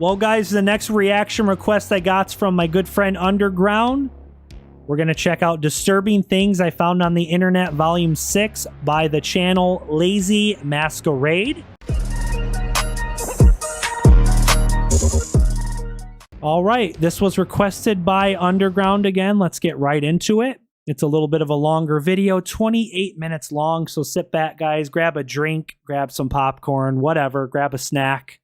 Well, guys, the next reaction request I got's from my good friend Underground. We're going to check out Disturbing Things I Found on the Internet, Volume 6 by the channel Lazy Masquerade. All right, this was requested by Underground again. Let's get right into it. It's a little bit of a longer video, 28 minutes long, so sit back, guys, grab a drink, grab some popcorn, whatever, grab a snack.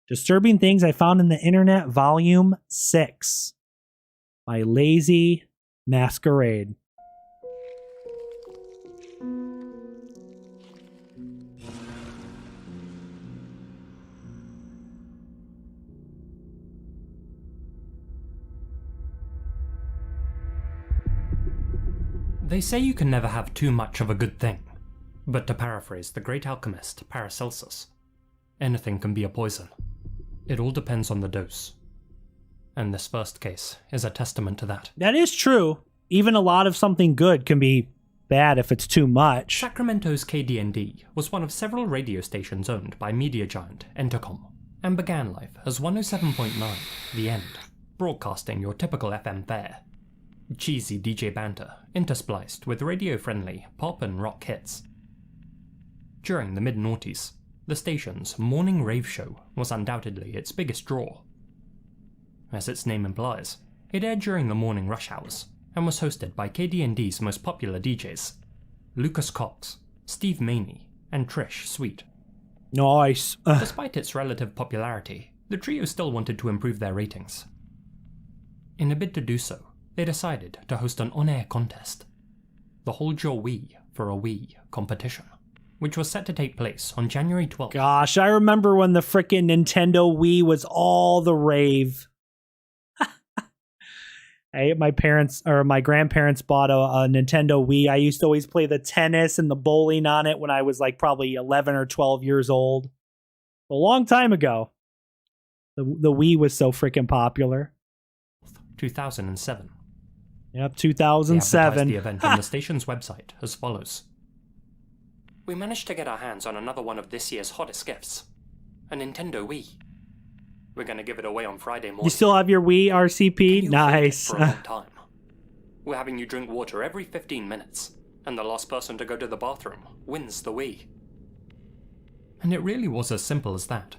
Disturbing Things I Found in the Internet, Volume 6 by Lazy Masquerade. They say you can never have too much of a good thing, but to paraphrase the great alchemist Paracelsus, anything can be a poison. It all depends on the dose. And this first case is a testament to that. That is true. Even a lot of something good can be bad if it's too much. Sacramento's KDND was one of several radio stations owned by media giant Entercom, and began life as 107.9, The End, broadcasting your typical FM fare. Cheesy DJ banter, interspliced with radio-friendly pop and rock hits. During the mid-noughties, the station's morning rave show was undoubtedly its biggest draw. As its name implies, it aired during the morning rush hours, and was hosted by KDND's most popular DJs, Lucas Cox, Steve Maney, and Trish Sweet. Nice. Despite its relative popularity, the trio still wanted to improve their ratings. In a bid to do so, they decided to host an on-air contest, the Hold Your Wii for a Wii competition, which was set to take place on January 12th. Gosh, I remember when the frickin' Nintendo Wii was all the rave. My grandparents bought a Nintendo Wii. I used to always play the tennis and the bowling on it when I was like probably 11 or 12 years old. A long time ago. The Wii was so freaking popular. 2007. Yep, 2007. They advertised the event on the station's website as follows. We managed to get our hands on another one of this year's hottest gifts, a Nintendo Wii. We're going to give it away on Friday morning. You still have your Wii RCP? Nice. For a long time. We're having you drink water every 15 minutes, and the last person to go to the bathroom wins the Wii. And it really was as simple as that.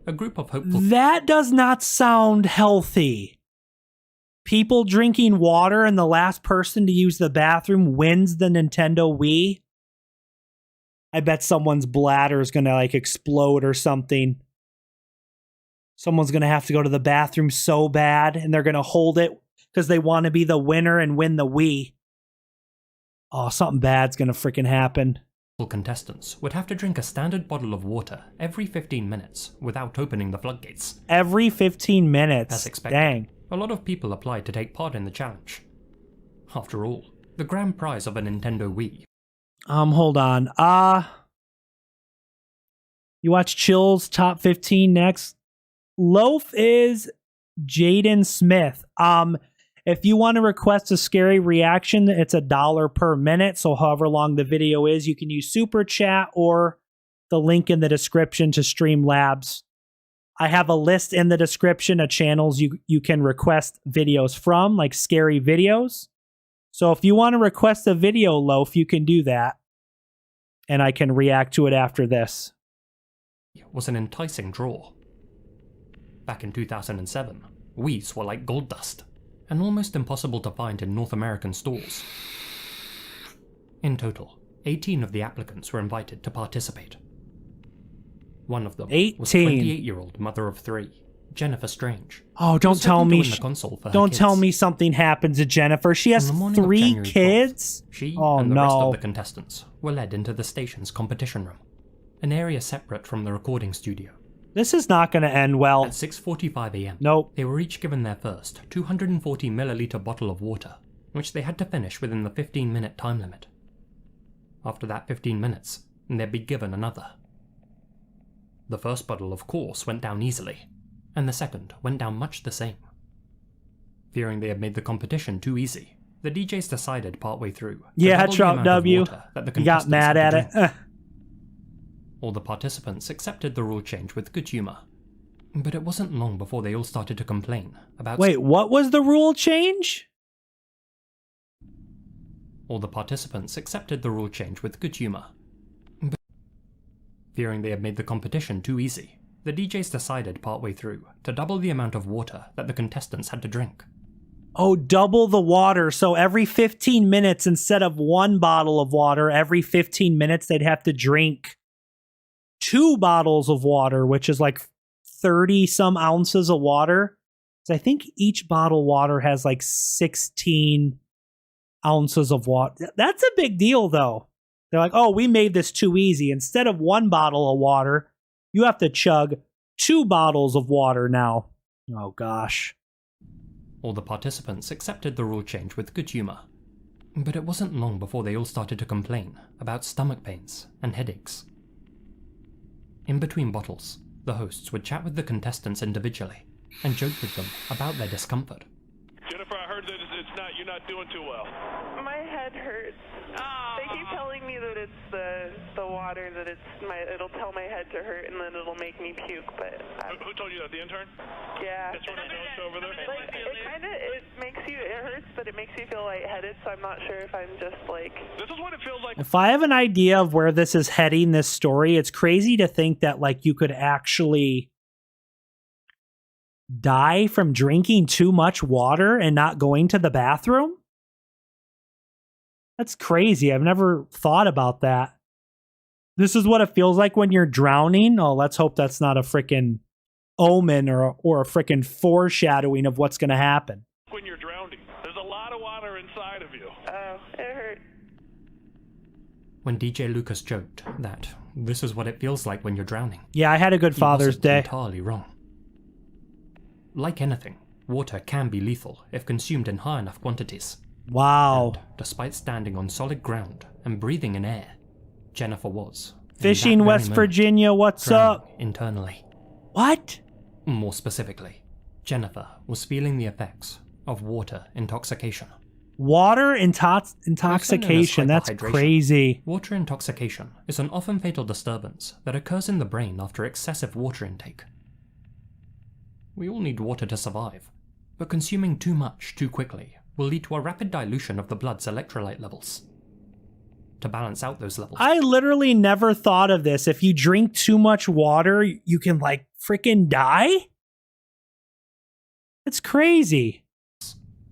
A group of hopeful... That does not sound healthy. People drinking water and the last person to use the bathroom wins the Nintendo Wii? I bet someone's bladder is going to like explode or something. Someone's going to have to go to the bathroom so bad and they're going to hold it because they want to be the winner and win the Wii. Oh, something bad's going to freaking happen. Contestants would have to drink a standard bottle of water every 15 minutes without opening the floodgates. Every 15 minutes? As expected. Dang. A lot of people applied to take part in the challenge. After all, the grand prize of a Nintendo Wii. Hold on. You watch Chill's Top 15 next. Loaf is Jaden Smith. If you want to request a scary reaction, it's $1 per minute. So however long the video is, you can use Super Chat or the link in the description to Streamlabs. I have a list in the description of channels you can request videos from, like scary videos. So if you want to request a video, Loaf, you can do that. And I can react to it after this. It was an enticing draw. Back in 2007, Wiis were like gold dust, and almost impossible to find in North American stores. In total, 18 of the applicants were invited to participate. One of them 18. was 28-year-old mother of 3, Jennifer Strange. Oh, don't tell me. Don't tell me something happens to Jennifer. She has 3 kids? 12th, she and the rest of the contestants were led into the station's competition room, an area separate from the recording studio. This is not going to end well. At 6:45 a.m., nope. They were each given their first 240-milliliter bottle of water, which they had to finish within the 15-minute time limit. After that 15 minutes, they'd be given another. The first bottle, of course, went down easily, and the second went down much the same. Fearing they had made the competition too easy, the DJs decided partway through Trout W. You got mad at it. All the participants accepted the rule change with good humor. But it wasn't long before they all started to complain about... Wait, what was the rule change? All the participants accepted the rule change with good humour. But fearing they had made the competition too easy, the DJs decided partway through to double the amount of water that the contestants had to drink. Oh, double the water. So every 15 minutes, instead of 1 bottle of water, every 15 minutes they'd have to drink 2 bottles of water, which is like 30 some ounces of water. So I think each bottle of water has like 16 ounces of water. That's a big deal, though. They're like, oh, we made this too easy. Instead of 1 bottle of water, you have to chug 2 bottles of water now. Oh, gosh. All the participants accepted the rule change with good humour. But it wasn't long before they all started to complain about stomach pains and headaches. In between bottles, the hosts would chat with the contestants individually and joke with them about their discomfort. Jennifer, I heard that you're not doing too well. My head hurts. They keep telling me that it's the water, that it'll tell my head to hurt and then it'll make me puke, but... Who told you that, the intern? Yeah. That's one of those over there? Like, it hurts, but it makes you feel lightheaded, so I'm not sure if I'm just like... This is what it feels like. If I have an idea of where this is heading, this story, it's crazy to think that like you could actually die from drinking too much water and not going to the bathroom. That's crazy. I've never thought about that. This is what it feels like when you're drowning. Oh, let's hope that's not a freaking omen or a freaking foreshadowing of what's going to happen. When you're drowning, there's a lot of water inside of you. Oh, it hurt. When DJ Lucas joked that this is what it feels like when you're drowning, Yeah, I had a good he Father's wasn't Day. entirely wrong. Like anything, water can be lethal if consumed in high enough quantities. Wow. And despite standing on solid ground and breathing in air, Jennifer was in Fishing that very West moment, Virginia, what's drowning up? internally. What? More specifically, Jennifer was feeling the effects of water intoxication. Water intoxication. That's hyperhydration. crazy. Water intoxication is an often fatal disturbance that occurs in the brain after excessive water intake. We all need water to survive, but consuming too much too quickly will lead to a rapid dilution of the blood's electrolyte levels. To balance out those levels, I literally never thought of this. If you drink too much water, you can like freaking die? It's crazy.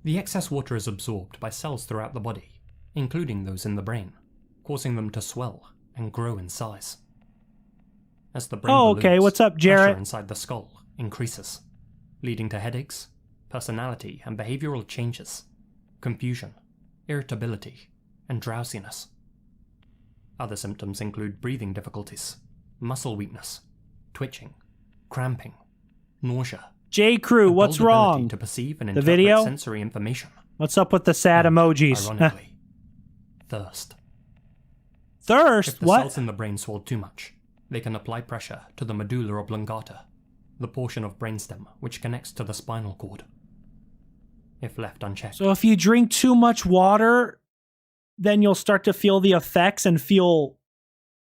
the excess water is absorbed by cells throughout the body, including those in the brain, causing them to swell and grow in size. As the brain balloons, what's up, Jarrett? pressure inside the skull increases, leading to headaches, personality and behavioral changes, confusion, irritability, and drowsiness. Other symptoms include breathing difficulties, muscle weakness, twitching, cramping, nausea. J. Crew, a what's dulled ability wrong? to perceive and The interpret video? sensory information. What's up with the sad and, emojis? Ironically, thirst. Thirst? If the What? cells in the brain swell too much, they can apply pressure to the medulla oblongata, the portion of brainstem which connects to the spinal cord. If left unchecked, So if you drink too much water, then you'll start to feel the effects and feel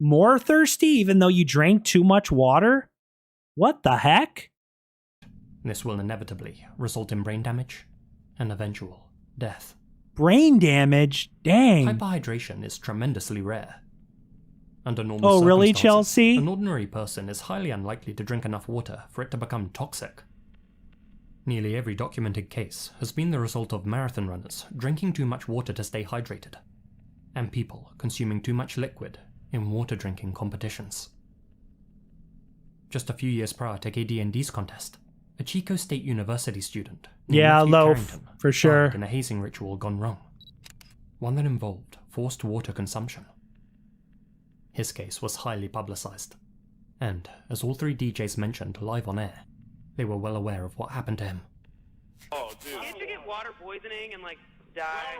more thirsty even though you drank too much water? What the heck? this will inevitably result in brain damage and eventual death. Brain damage? Dang. Hyperhydration is tremendously rare. Under normal Oh, really, circumstances, Chelsea? an ordinary person is highly unlikely to drink enough water for it to become toxic. Nearly every documented case has been the result of marathon runners drinking too much water to stay hydrated, and people consuming too much liquid in water drinking competitions. Just a few years prior to KD&D's contest, a Chico State University student named Yeah, Matthew loaf, Carrington for sure. died in a hazing ritual gone wrong, one that involved forced water consumption. His case was highly publicized, and as all three DJs mentioned live on air, they were well aware of what happened to him. Oh, dude. Can't you get water poisoning and, like, die?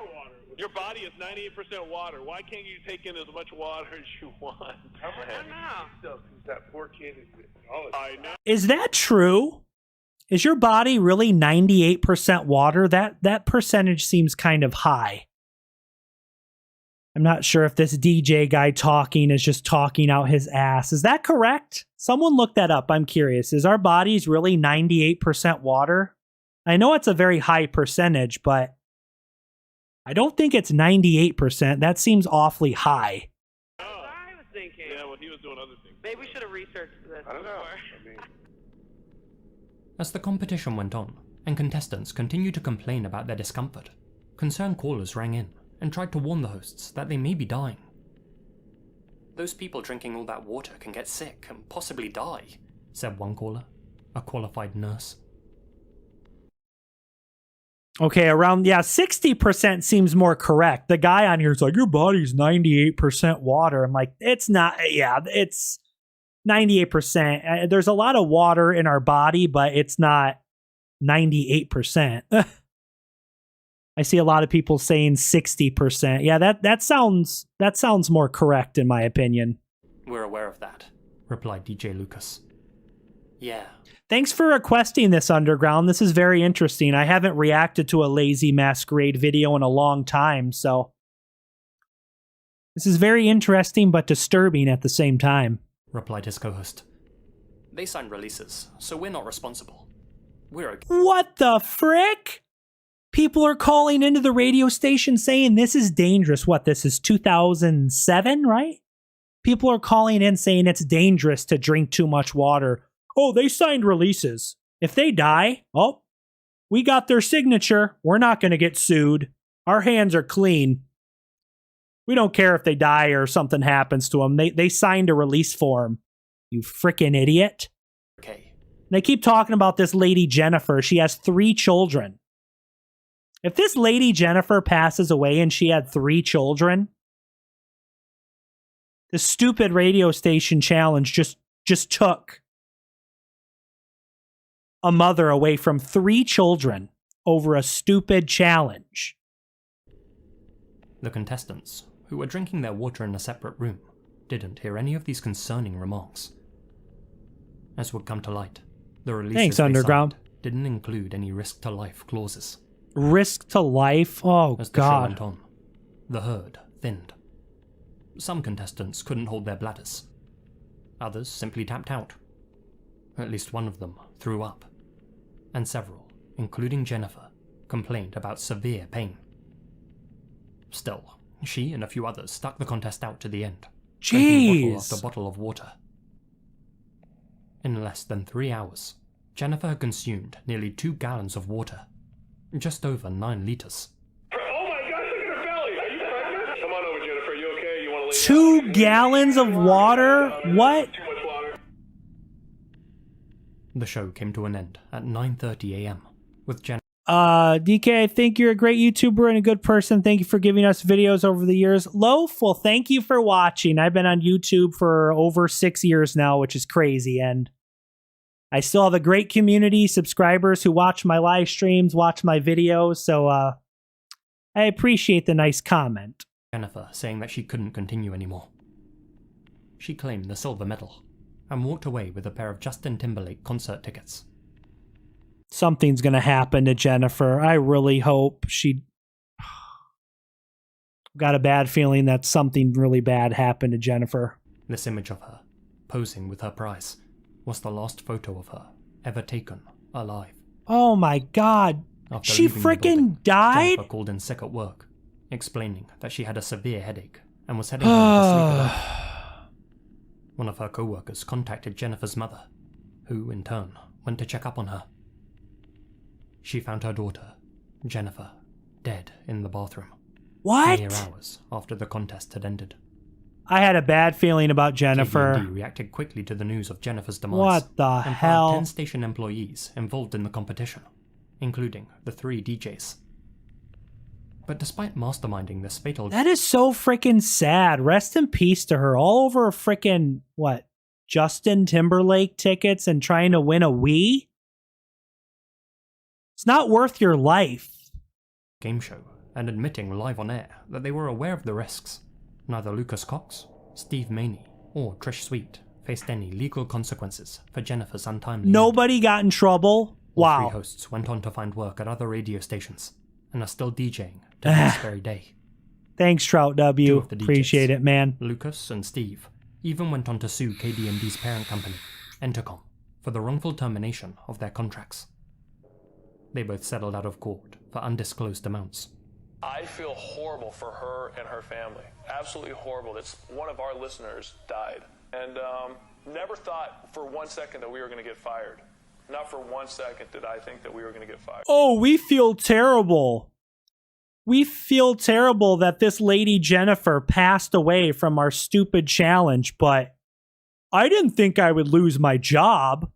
Your body is 98% water. Why can't you take in as much water as you want? I don't know. That poor kid is... I know. Is that true? Is your body really 98% water? That percentage seems kind of high. I'm not sure if this DJ guy talking is just talking out his ass. Is that correct? Someone look that up. I'm curious. Is our bodies really 98% water? I know it's a very high percentage, but I don't think it's 98%. That seems awfully high. That's what I was thinking. Yeah, well, he was doing other things. Maybe we should have researched this I don't know. before. As the competition went on, and contestants continued to complain about their discomfort, concerned callers rang in and tried to warn the hosts that they may be dying. "Those people drinking all that water can get sick and possibly die," said one caller, a qualified nurse. Okay, around, 60% seems more correct. The guy on here is like, your body's 98% water. I'm like, it's not, it's 98%. There's a lot of water in our body, but it's not 98%. I see a lot of people saying 60%. Yeah, that sounds more correct in my opinion. "We're aware of that," replied DJ Lucas. "Yeah, Thanks for requesting this, Underground. This is very interesting. I haven't reacted to a Lazy Masquerade video in a long time, so this is very interesting but disturbing at the same time," replied his co-host. "They signed releases, so we're not responsible. We're okay." What the frick? People are calling into the radio station saying this is dangerous. What, this is 2007, right? People are calling in saying it's dangerous to drink too much water. Oh, they signed releases. If they die, oh, we got their signature. We're not going to get sued. Our hands are clean. We don't care if they die or something happens to them. They signed a release form. You frickin' idiot. Okay. They keep talking about this lady Jennifer. She has 3 children. If this lady Jennifer passes away and she had 3 children, the stupid radio station challenge just took a mother away from 3 children over a stupid challenge. The contestants, who were drinking their water in a separate room, didn't hear any of these concerning remarks. As would come to light, the releases Thanks, they Underground. signed didn't include any risk-to-life clauses. Risk to life? Oh, As the show God. went on, the herd thinned. Some contestants couldn't hold their bladders. Others simply tapped out. At least one of them threw up. And several, including Jennifer, complained about severe pain. Still, she and a few others stuck the contest out to the end, drinking bottle after Jeez. bottle of water. In less than 3 hours, Jennifer had consumed nearly 2 gallons of water, just over 9 liters. Oh my gosh, look at her belly. Are you pregnant? Come on over, Jennifer. You okay? You want to lay 2 gallons of water? What? Too much water. The show came to an end at 9:30 a.m. with Jennifer DK, I think you're a great YouTuber and a good person. Thank you for giving us videos over the years. Loaf, well, thank you for watching. I've been on YouTube for over 6 years now, which is crazy. And I still have a great community, subscribers who watch my live streams, watch my videos. So I appreciate the nice comment. saying that she couldn't continue anymore. She claimed the silver medal and walked away with a pair of Justin Timberlake concert tickets. Something's going to happen to Jennifer. I really hope she... Got a bad feeling that something really bad happened to Jennifer. This image of her, posing with her prize, was the last photo of her ever taken alive. Oh my God. After She leaving the building, freaking died? Jennifer called in sick at work, explaining that she had a severe headache and was heading home to sleep it off. One of her co-workers contacted Jennifer's mother, who, in turn, went to check up on her. She found her daughter, Jennifer, dead in the bathroom. What? Mere hours after the contest had ended. I had a bad feeling about Jennifer. KBND reacted quickly to the news of Jennifer's demise. What the and hell? fired 10 station employees involved in the competition, including the 3 DJs. But despite masterminding this fatal... That is so freaking sad. Rest in peace to her. All over freaking, what, Justin Timberlake tickets and trying to win a Wii? It's not worth your life. game show, and admitting live on air that they were aware of the risks. Neither Lucas Cox, Steve Maney, or Trish Sweet faced any legal consequences for Jennifer's untimely end. Nobody got in trouble? All Wow. 3 hosts went on to find work at other radio stations, and are still DJing to this very day. Thanks, Trout Two W. of the DJs, Appreciate it, man. Lucas and Steve, even went on to sue KD&D's parent company, Entercom, for the wrongful termination of their contracts. They both settled out of court for undisclosed amounts. I feel horrible for her and her family. Absolutely horrible. That's one of our listeners died. And never thought for 1 second that we were going to get fired. Not for 1 second did I think that we were going to get fired. Oh, we feel terrible. We feel terrible that this lady Jennifer passed away from our stupid challenge, but I didn't think I would lose my job.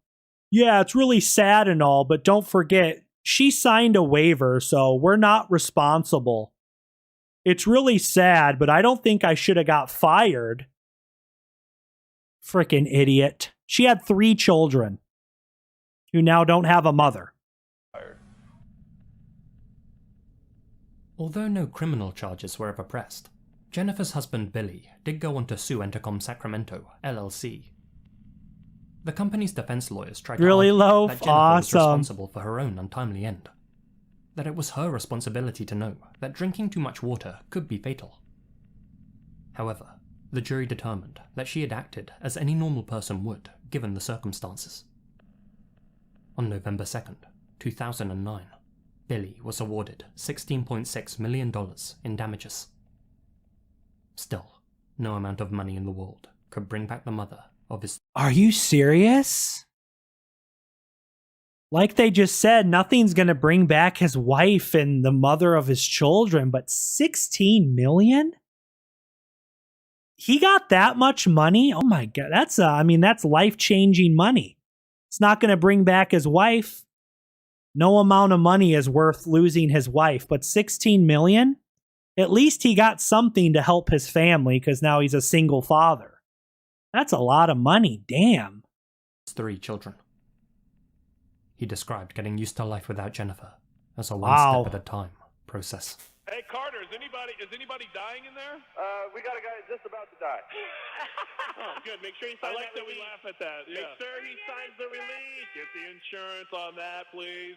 Yeah, it's really sad and all, but don't forget, she signed a waiver, so we're not responsible. It's really sad, but I don't think I should have got fired. Frickin' idiot. She had 3 children who now don't have a mother. Although no criminal charges were ever pressed, Jennifer's husband Billy did go on to sue Entercom Sacramento, LLC. The company's defense lawyers tried to Really, argue Loaf? that Jennifer was Awesome. responsible for her own untimely end. That it was her responsibility to know that drinking too much water could be fatal. However, the jury determined that she had acted as any normal person would, given the circumstances. On November 2nd, 2009, Billy was awarded $16.6 million in damages. Still, no amount of money in the world could bring back the mother of his... Are you serious? Like they just said, nothing's going to bring back his wife and the mother of his children, but 16 million? He got that much money? Oh my God. That's life-changing money. It's not going to bring back his wife. No amount of money is worth losing his wife, but 16 million? At least he got something to help his family because now he's a single father. That's a lot of money. Damn. 3 children. He described getting used to life without Jennifer as a Wow. one step at a time process. Hey, Carter, is anybody dying in there? We got a guy just about to die. Oh, good. Make sure you sign that we laugh at that. Make sure he signs the release. Get the insurance on that, please.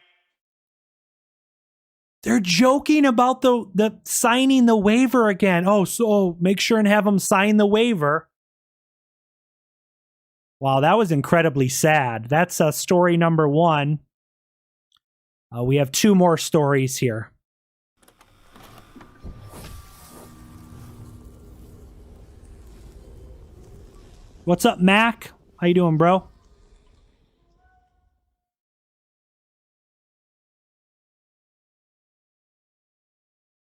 They're joking about the signing the waiver again. Oh, so make sure and have him sign the waiver. Wow, that was incredibly sad. That's story number 1. We have 2 more stories here. What's up, Mac? How you doing, bro?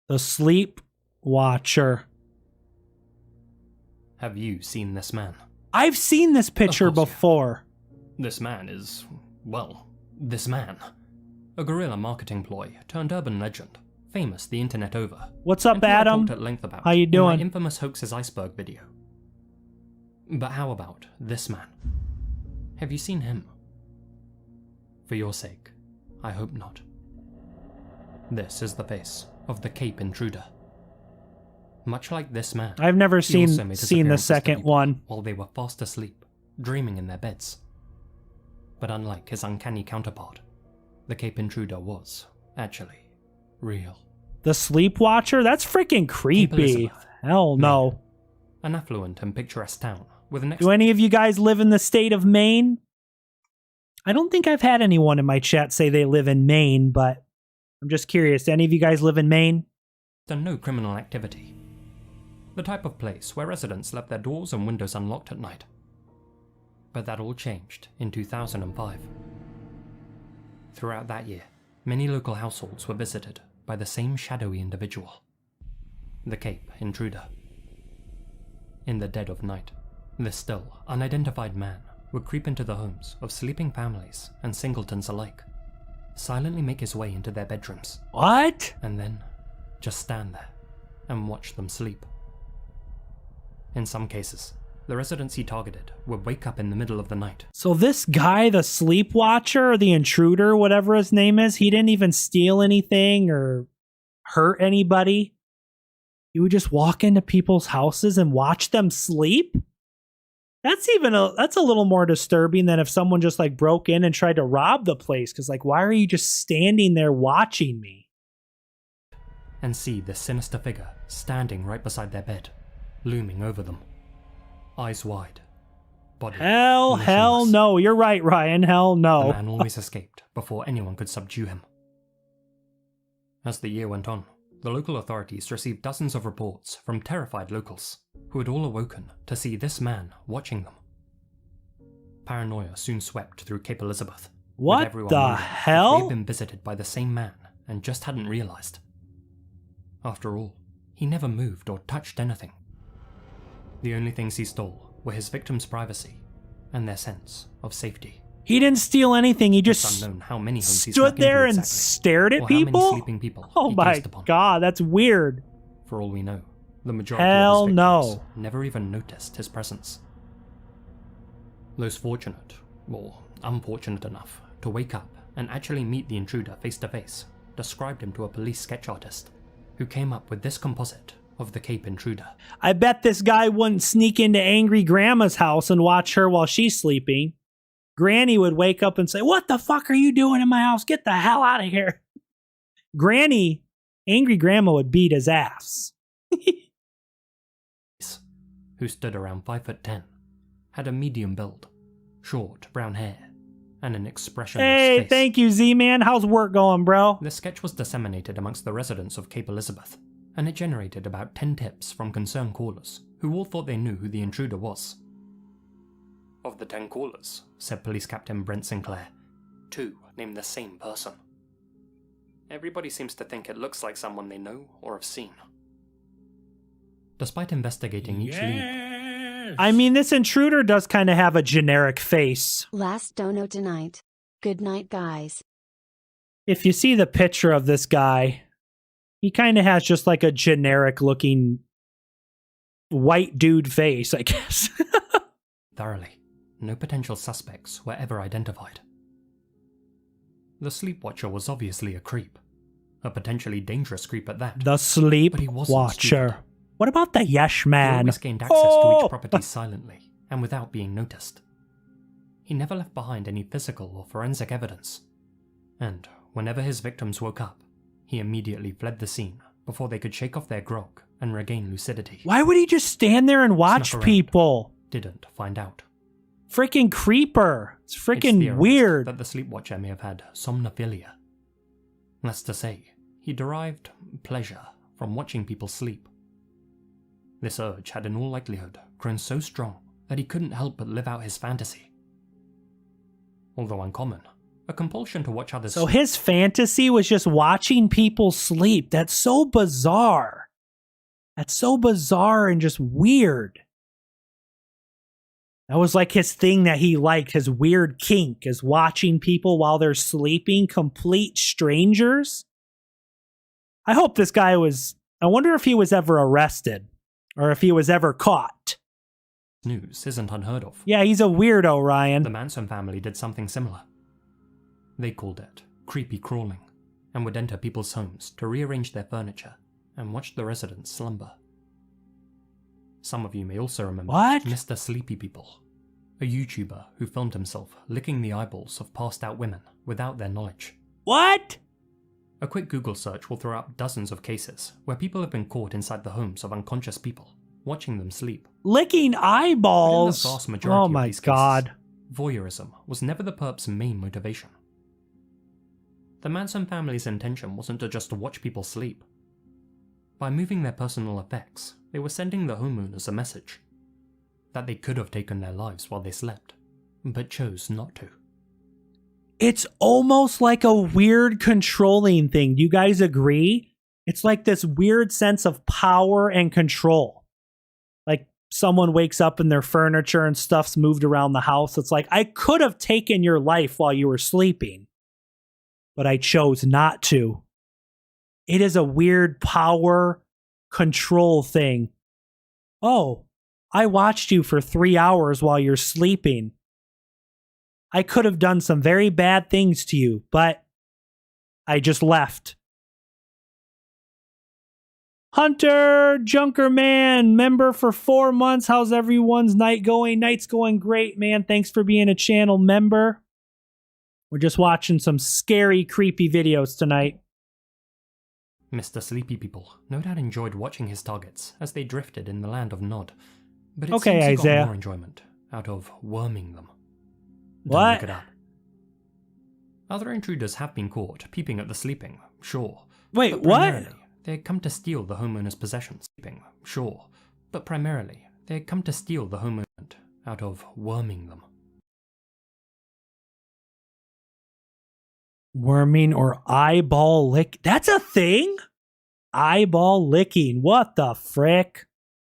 The Sleep Watcher. Have you seen this man? I've seen this picture Of course you have. before. This man is, well, this man. A guerrilla marketing ploy turned urban legend, famous the internet over. What's up, and who I Adam? talked at length about How you in doing? my infamous Hoaxes Iceberg video. But how about this man? Have you seen him? For your sake, I hope not. This is the face of the Cape Intruder. Much like this man, I've never he also seen made his the appearances to second people one. while they were fast asleep, dreaming in their beds. But unlike his uncanny counterpart, the Cape Intruder was, actually, real. The Sleep Watcher? That's freaking creepy. Elizabeth. Hell no. An affluent and picturesque town with an Do any of you guys live in the state of Maine? I don't think I've had anyone in my chat say they live in Maine, but I'm just curious. Do any of you guys live in Maine? and no criminal activity. The type of place where residents left their doors and windows unlocked at night. But that all changed in 2005. Throughout that year, many local households were visited by the same shadowy individual, the Cape Intruder. In the dead of night, this still unidentified man would creep into the homes of sleeping families and singletons alike, silently make his way into their bedrooms, What? and then just stand there and watch them sleep. In some cases, the residents he targeted would wake up in the middle of the night. So this guy, the Sleep Watcher, or the Intruder, whatever his name is, he didn't even steal anything or hurt anybody. He would just walk into people's houses and watch them sleep? That's a little more disturbing than if someone just like broke in and tried to rob the place. Because like, why are you just standing there watching me? and see this sinister figure standing right beside their bed, looming over them. Eyes wide. Body Hell motionless. no. You're right, Ryan. Hell The no. man always escaped before anyone could subdue him. As the year went on, the local authorities received dozens of reports from terrified locals who had all awoken to see this man watching them. Paranoia soon swept through Cape Elizabeth. with What everyone the wondering if hell? they'd been visited by the same man and just hadn't realized. After all, he never moved or touched anything. The only things he stole were his victims' privacy and their sense of safety. He didn't steal anything. He It's just unknown how many homes he stood snuck into there and exactly, stared at or how many people? sleeping people Oh he my gazed upon. god, that's weird. For all we know, the majority Hell of his no. victims never even noticed his presence. Those fortunate, or unfortunate enough, to wake up and actually meet the intruder face to face described him to a police sketch artist, who came up with this composite of the Cape Intruder. I bet this guy wouldn't sneak into angry grandma's house and watch her while she's sleeping. Granny would wake up and say, "What the fuck are you doing in my house? Get the hell out of here." Granny, angry grandma would beat his ass. Who stood around 5'10", had a medium build, short brown hair, and an expressionless Hey, face. thank you, Z-Man. How's work going, bro? The sketch was disseminated amongst the residents of Cape Elizabeth, and it generated about 10 tips from concerned callers, who all thought they knew who the intruder was. Of the 10 callers, said Police Captain Brent Sinclair, 2 named the same person. Everybody seems to think it looks like someone they know or have seen. Despite investigating each lead, I mean, this intruder does kind of have a generic face. Last dono tonight. Good night, guys. If you see the picture of this guy, he kind of has just like a generic looking white dude face, I guess. thoroughly, no potential suspects were ever identified. The sleepwatcher was obviously a creep, a potentially dangerous creep at that. The sleep But he wasn't watcher. stupid. What about the Yesh He Man? always gained access to each property silently and without being noticed. He never left behind any physical or forensic evidence, and whenever his victims woke up, he immediately fled the scene before they could shake off their grog and regain lucidity. Why would he just stand there and watch Snuck around. people? Didn't find out. Freaking creeper. It's It's freaking theorized weird. that the sleepwatcher may have had somnophilia. That's to say, he derived pleasure from watching people sleep. This urge had in all likelihood grown so strong that he couldn't help but live out his fantasy. Although uncommon, a compulsion to watch others So sleep his fantasy was just watching people sleep. That's so bizarre. That's so bizarre and just weird. That was like his thing that he liked, his weird kink, is watching people while they're sleeping, complete strangers. I hope this guy was, I wonder if he was ever arrested or if he was ever caught. news isn't unheard of. Yeah, he's a weirdo, Ryan. The Manson family did something similar. They called it creepy crawling, and would enter people's homes to rearrange their furniture and watch the residents slumber. Some of you may also remember What? Mr. Sleepy People, a YouTuber who filmed himself licking the eyeballs of passed out women without their knowledge. What? A quick Google search will throw up dozens of cases where people have been caught inside the homes of unconscious people, watching them sleep. Licking eyeballs? But in the vast majority Oh of my these god. cases, voyeurism was never the perp's main motivation. The Manson family's intention wasn't to just watch people sleep. By moving their personal effects, they were sending the homeowners a message that they could have taken their lives while they slept, but chose not to. It's almost like a weird controlling thing. Do you guys agree? It's like this weird sense of power and control. Like someone wakes up and their furniture and stuff's moved around the house. It's like, I could have taken your life while you were sleeping, but I chose not to. It is a weird power control thing. Oh, I watched you for 3 hours while you're sleeping. I could have done some very bad things to you, but I just left. Hunter Junkerman, member for 4 months. How's everyone's night going? Night's going great, man. Thanks for being a channel member. We're just watching some scary, creepy videos tonight. Mr. Sleepy People no doubt enjoyed watching his targets as they drifted in the land of Nod, but it Okay, seems he Isaiah. got more enjoyment out of worming them. Don't What? look it up. Other intruders have been caught peeping at the sleeping, sure. Wait, but what? primarily, they had come to steal the homeowner's possessions. Sleeping, sure. But primarily, they had come to steal the homeowner out of worming them. Worming or eyeball lick. That's a thing? Eyeball licking. What the frick?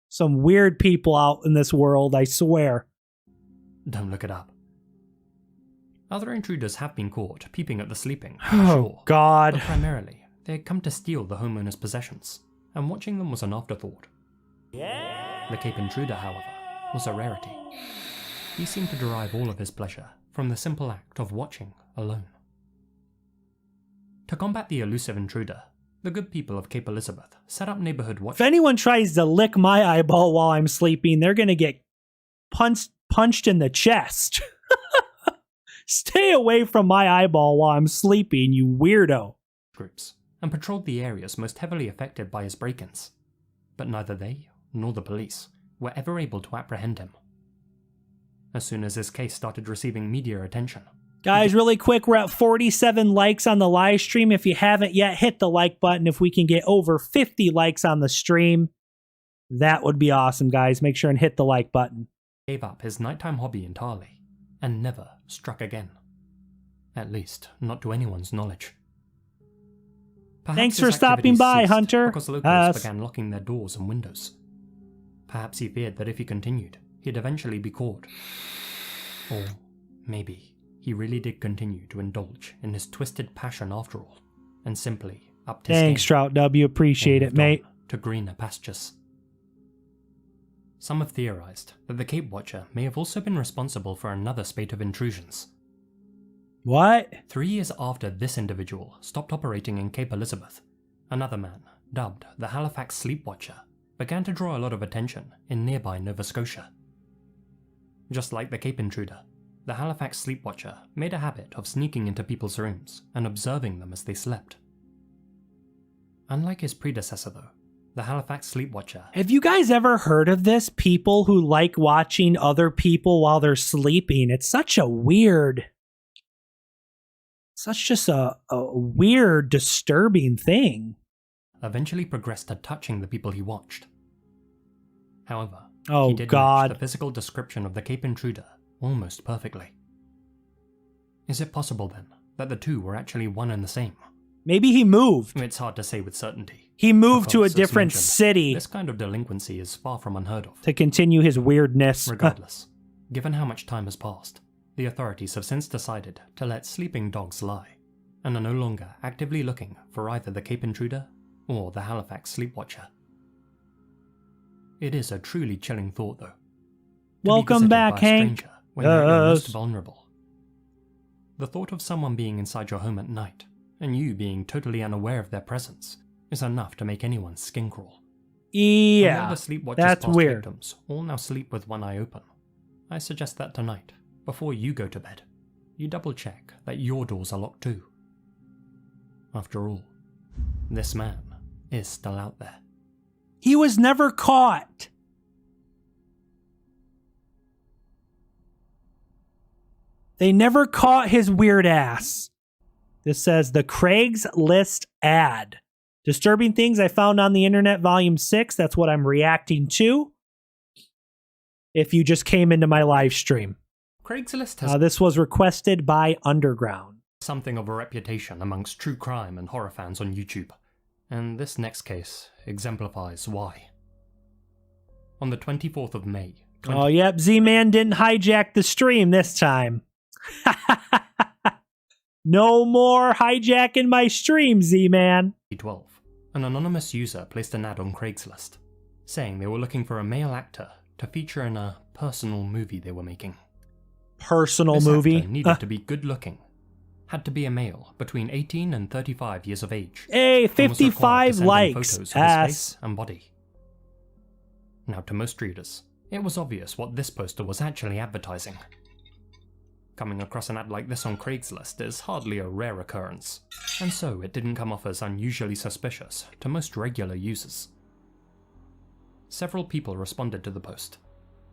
Some weird people out in this world, I swear. Don't look it up. Other intruders have been caught peeping at the sleeping, Oh, sure. God. But primarily, they had come to steal the homeowner's possessions, and watching them was an afterthought. The Cape Intruder, however, was a rarity. He seemed to derive all of his pleasure from the simple act of watching alone. To combat the elusive intruder, the good people of Cape Elizabeth set up neighborhood watch. If anyone tries to lick my eyeball while I'm sleeping, they're going to get punched in the chest. Stay away from my eyeball while I'm sleeping, you weirdo. Groups, and patrolled the areas most heavily affected by his break-ins. But neither they, nor the police, were ever able to apprehend him. As soon as his case started receiving media attention. Guys, really quick, we're at 47 likes on the live stream. If you haven't yet, hit the like button. If we can get over 50 likes on the stream, that would be awesome, guys. Make sure and hit the like button. Gave up his nighttime hobby entirely, and never struck again. At least, not to anyone's knowledge. Perhaps Thanks his for stopping activities by, ceased Hunter. Because locals began locking their doors and windows. Perhaps he feared that if he continued, he'd eventually be caught. Or maybe he really did continue to indulge in his twisted passion after all, and simply upped his Thanks, game Trout W. Appreciate and it, moved on mate. to greener pastures. Some have theorized that the Cape Watcher may have also been responsible for another spate of intrusions. What? 3 years after this individual stopped operating in Cape Elizabeth, another man, dubbed the Halifax Sleep Watcher, began to draw a lot of attention in nearby Nova Scotia. Just like the Cape Intruder, the Halifax Sleep Watcher made a habit of sneaking into people's rooms and observing them as they slept. Unlike his predecessor though, the Halifax Sleep Watcher... Have you guys ever heard of this? People who like watching other people while they're sleeping. It's such a weird... Such just a weird, disturbing thing. eventually progressed to touching the people he watched. However, Oh, he did God. match the physical description of the Cape Intruder almost perfectly. Is it possible then that the two were actually one and the same? Maybe he moved. It's hard to say with certainty. He moved to a because, as different mentioned, city This kind of delinquency is far from unheard of. to continue his weirdness. Regardless, given how much time has passed, the authorities have since decided to let sleeping dogs lie, and are no longer actively looking for either the Cape Intruder or the Halifax Sleep Watcher. It is a truly chilling thought, though. To be Welcome visited back, by a Hank. stranger when you're at your most Yes. vulnerable. The thought of someone being inside your home at night, and you being totally unaware of their presence, is enough to make anyone's skin crawl. When the Yeah, other sleep watchers that's past weird. victims all now sleep with one eye open. I suggest that tonight, before you go to bed, you double check that your doors are locked too. After all, this man is still out there. He was never caught. They never caught his weird ass. This says the Craigslist ad. Disturbing things I found on the internet, volume 6. That's what I'm reacting to. If you just came into my live stream. Craigslist has This was requested by Underground. something of a reputation amongst true crime and horror fans on YouTube, and this next case exemplifies why. On the 24th of May, Oh, yep. Z-Man didn't hijack the stream this time. No more hijacking my stream, Z-Man. 2012, an anonymous user placed an ad on Craigslist, saying they were looking for a male actor to feature in a personal movie they were making. Personal This movie. actor needed to be good looking, had to be a male between 18 and 35 years of age. Hey, and was required to 55 send in likes. photos of his Ass. face and body. Now, to most readers, it was obvious what this poster was actually advertising. Coming across an ad like this on Craigslist is hardly a rare occurrence, and so it didn't come off as unusually suspicious to most regular users. Several people responded to the post,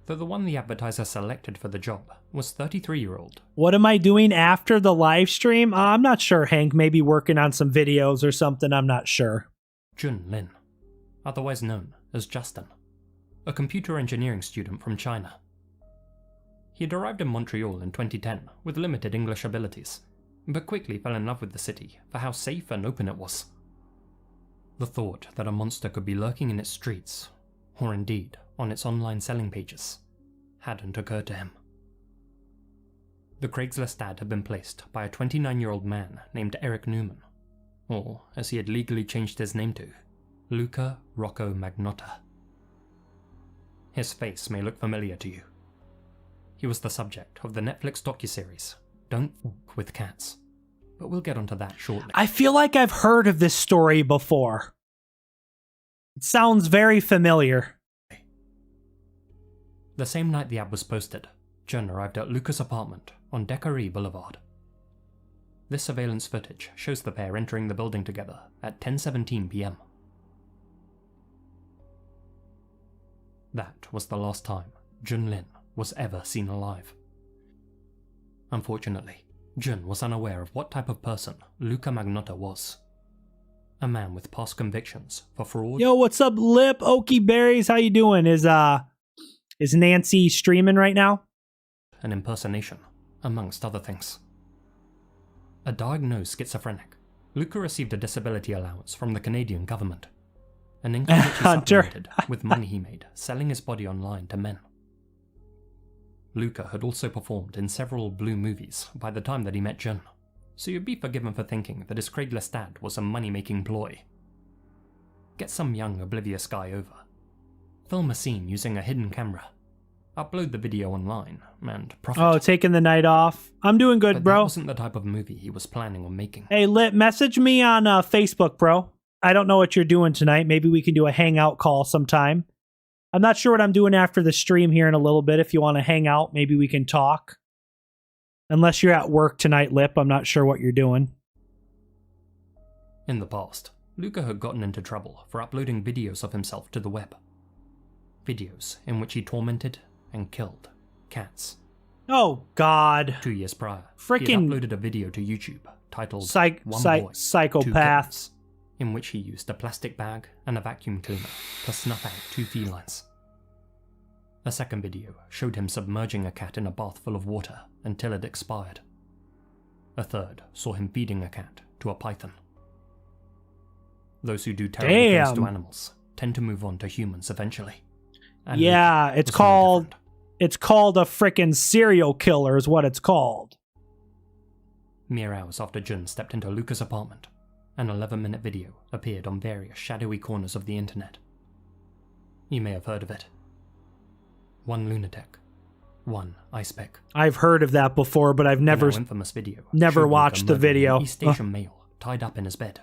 though the one the advertiser selected for the job was 33-year-old. What am I doing after the live stream? I'm not sure, Hank. Maybe working on some videos or something. I'm not sure. Jun Lin, otherwise known as Justin, a computer engineering student from China. He had arrived in Montreal in 2010 with limited English abilities, but quickly fell in love with the city for how safe and open it was. The thought that a monster could be lurking in its streets, or indeed on its online selling pages, hadn't occurred to him. The Craigslist ad had been placed by a 29-year-old man named Eric Newman, or as he had legally changed his name to, Luca Rocco Magnotta. His face may look familiar to you. He was the subject of the Netflix docuseries Don't Fuck with Cats, but we'll get onto that shortly. I feel like I've heard of this story before. It sounds very familiar. The same night the ad was posted, Jun arrived at Luca's apartment on DKRACK Boulevard. This surveillance footage shows the pair entering the building together at 10:17 p.m. That was the last time Jun Lin was ever seen alive. Unfortunately, Jun was unaware of what type of person Luca Magnotta was. A man with past convictions for fraud. Yo, what's up, Lip? Okie Berries, how you doing? Is Nancy streaming right now? An impersonation, amongst other things. A diagnosed schizophrenic, Luca received a disability allowance from the Canadian government, an income which he supplemented with money he made selling his body online to men. Luca had also performed in several Blue movies by the time that he met Jun, so you'd be forgiven for thinking that his Craigslist ad was a money-making ploy. Get some young, oblivious guy over, film a scene using a hidden camera, upload the video online, and profit. Oh, taking the night off. I'm doing good, But bro. that wasn't the type of movie he was planning on making. Hey, Lip, message me on Facebook, bro. I don't know what you're doing tonight. Maybe we can do a hangout call sometime. I'm not sure what I'm doing after the stream here in a little bit. If you want to hang out, maybe we can talk. Unless you're at work tonight, Lip, I'm not sure what you're doing. In the past, Luca had gotten into trouble for uploading videos of himself to the web. Videos in which he tormented and killed cats. Oh, God. 2 years prior, he Frickin' had uploaded a video to YouTube titled One Boy, Psychopaths. 2 in which he used a plastic bag and a vacuum cleaner to snuff out 2 felines. A second video showed him submerging a cat in a bath full of water until it expired. A third saw him feeding a cat to a python. Those who do terrible things to animals tend to move on to humans eventually. And yeah, it's called a frickin' serial killer is what it's called. Mere hours after Jun stepped into Luca's apartment, an 11-minute video appeared on various shadowy corners of the internet. You may have heard of it. One lunatic, one ice pick. I've heard of that before, but I've never infamous video watched the video. An East Asian male tied up in his bed.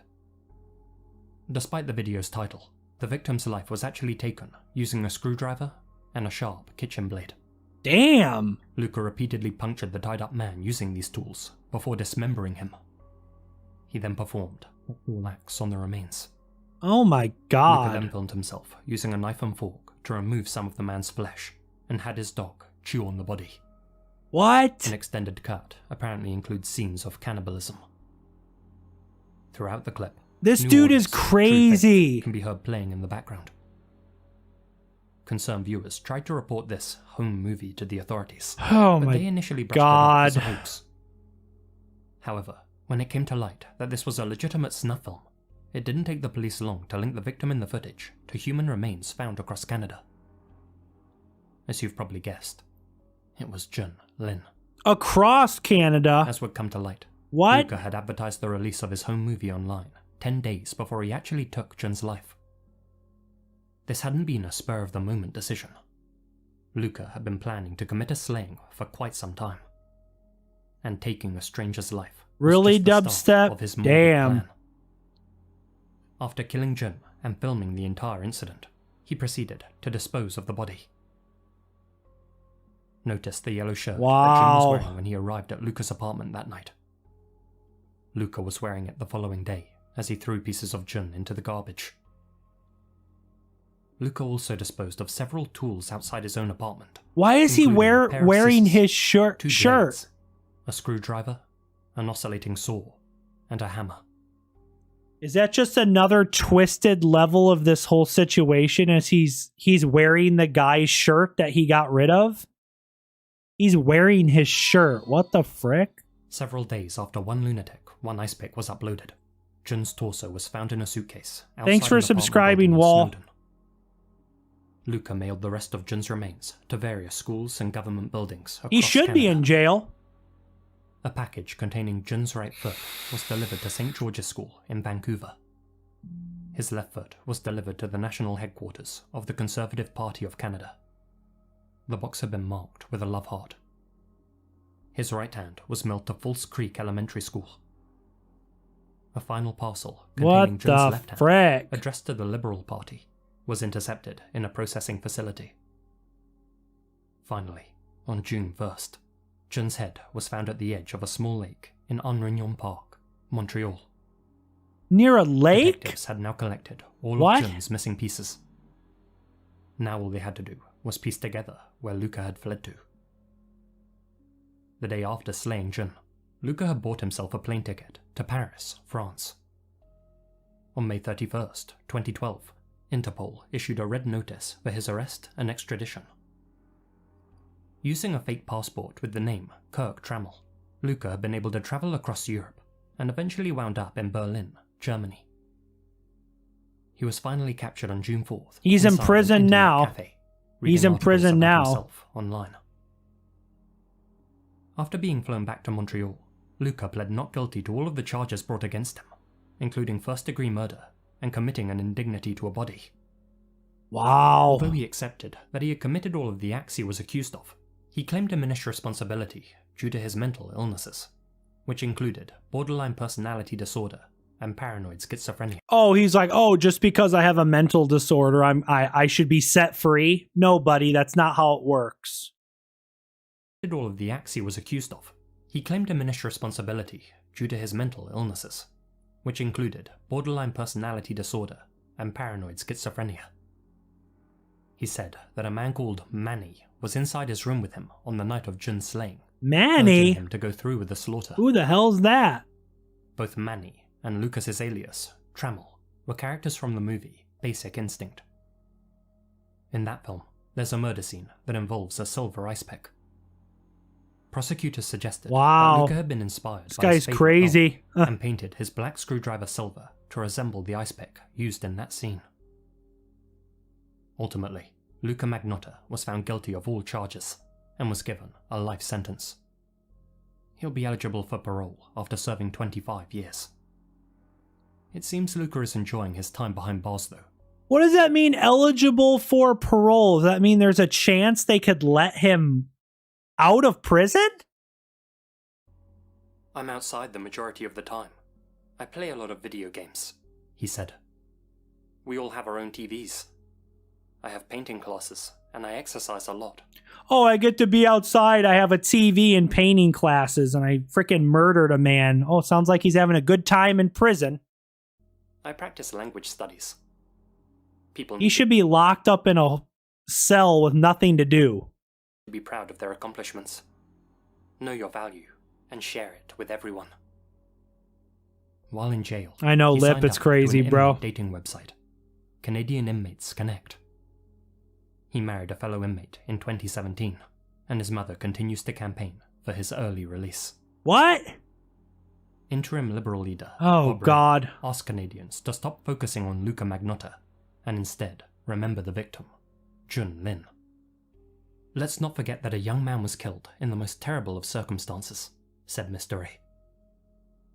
Despite the video's title, the victim's life was actually taken using a screwdriver and a sharp kitchen blade. Damn! Luca repeatedly punctured the tied-up man using these tools before dismembering him. He then performed all acts on the remains. Oh my God. Luca then filmed himself using a knife and fork to remove some of the man's flesh and had his dog chew on the body. What? An extended cut apparently includes scenes of cannibalism. Throughout the clip, this New dude is Orleans crazy. can be heard playing in the background. Concerned viewers tried to report this home movie to the authorities, Oh but my they initially brushed God. it off as a hoax. However, when it came to light that this was a legitimate snuff film, it didn't take the police long to link the victim in the footage to human remains found across Canada. As you've probably guessed, it was Jun Lin. Across Canada? As would come to light, What? Luca had advertised the release of his home movie online 10 days before he actually took Jun's life. This hadn't been a spur-of-the-moment decision. Luca had been planning to commit a slaying for quite some time, and taking a stranger's life was Really, just the start dubstep? of his morbid Damn. plan. After killing Jun and filming the entire incident, he proceeded to dispose of the body. noticed the yellow shirt that Jun Wow. was wearing when he arrived at Luca's apartment that night. Luca was wearing it the following day as he threw pieces of Jun into the garbage. Luca also disposed of several tools outside his own apartment. Why is he including a pair of wearing scissors, his shirt? 2 blades, a screwdriver, an oscillating saw, and a hammer. Is that just another twisted level of this whole situation as he's wearing the guy's shirt that he got rid of? He's wearing his shirt. What the frick? Several days after One Lunatic, One Ice Pick was uploaded, Jun's torso was found in a suitcase. Thanks for outside an apartment subscribing, building in Wall. Snowdon. Luca mailed the rest of Jun's remains to various schools and government buildings across He should be Canada. in jail. A package containing Jun's right foot was delivered to St. George's School in Vancouver. His left foot was delivered to the national headquarters of the Conservative Party of Canada. The box had been marked with a love heart. His right hand was mailed to False Creek Elementary School. A final parcel containing What Jun's the left hand, frick? addressed to the Liberal Party, was intercepted in a processing facility. Finally, on June 1st, Jun's head was found at the edge of a small lake in Anrignon Park, Montreal. Near a lake? Detectives had now collected all What? of Jun's missing pieces. Now all they had to do was piece together where Luca had fled to. The day after slaying Jun, Luca had bought himself a plane ticket to Paris, France. On May 31st, 2012, Interpol issued a red notice for his arrest and extradition. Using a fake passport with the name Kirk Trammell, Luca had been able to travel across Europe and eventually wound up in Berlin, Germany. He was finally captured on June 4th. He's in inside an prison internet now. cafe, He's reading in articles prison about now. himself online. After being flown back to Montreal, Luca pled not guilty to all of the charges brought against him, including first-degree murder and committing an indignity to a body. Wow. Although he accepted that he had committed all of the acts he was accused of, he claimed diminished responsibility due to his mental illnesses, which included borderline personality disorder and paranoid schizophrenia. Oh, he's like, oh, just because I have a mental disorder, I should be set free? No, buddy, that's not how it works. Did all of the acts he was accused of. He claimed diminished responsibility due to his mental illnesses, which included borderline personality disorder and paranoid schizophrenia. He said that a man called Manny was inside his room with him on the night of Jun's slaying, Manny? urging him to go through with the slaughter. Who the hell's that? Both Manny and Lucas's alias, Trammell, were characters from the movie Basic Instinct. In that film, there's a murder scene that involves a silver ice pick. Prosecutors suggested Wow. that Luca had been inspired This by his guy's favorite crazy. doll and painted his black screwdriver silver to resemble the ice pick used in that scene. Ultimately, Luca Magnotta was found guilty of all charges and was given a life sentence. He'll be eligible for parole after serving 25 years. It seems Luca is enjoying his time behind bars though. What does that mean, eligible for parole? Does that mean there's a chance they could let him out of prison? I'm outside the majority of the time. I play a lot of video games, he said. We all have our own TVs. I have painting classes, and I exercise a lot. Oh, I get to be outside. I have a TV and painting classes, and I freaking murdered a man. Oh, sounds like he's having a good time in prison. I practice language studies. People He need should be locked up in a cell with nothing to do. to be proud of their accomplishments. Know your value, and share it with everyone. While in jail, I know, he Lip, signed it's up crazy, to an bro. inmate dating website, Canadian Inmates Connect. He married a fellow inmate in 2017, and his mother continues to campaign for his early release. What? Interim Liberal leader Oh, Bob Rae God. asked Canadians to stop focusing on Luca Magnotta and instead remember the victim, Jun Lin. Let's not forget that a young man was killed in the most terrible of circumstances, said Mr. Rae.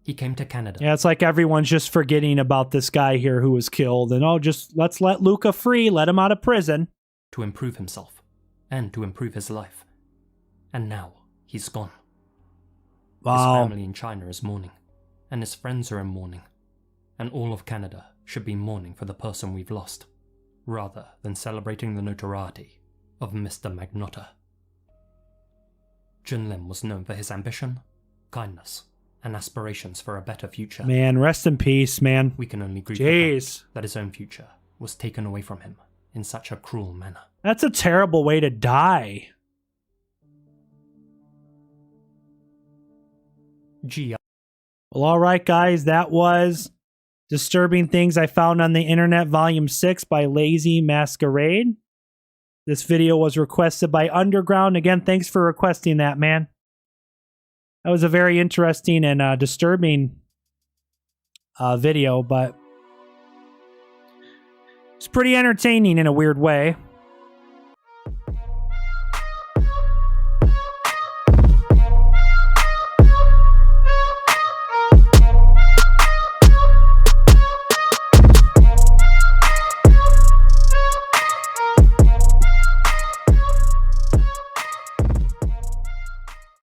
He came to Canada. Yeah, it's like everyone's just forgetting about this guy here who was killed. And just let's let Luca free, let him out of prison. To improve himself and to improve his life. And now he's gone. Wow. His family in China is mourning, and his friends are in mourning, and all of Canada should be mourning for the person we've lost, rather than celebrating the notoriety of Mr. Magnotta. Junlin was known for his ambition, kindness, and aspirations for a better future. Man, rest in peace, man. We can only grieve the Jeez. fact that his own future was taken away from him in such a cruel manner. That's a terrible way to die. G. Well, all right, guys, that was Disturbing Things I Found on the Internet, Volume 6 by Lazy Masquerade. This video was requested by Underground. Again, thanks for requesting that, man. That was a very interesting and disturbing video, but it's pretty entertaining in a weird way.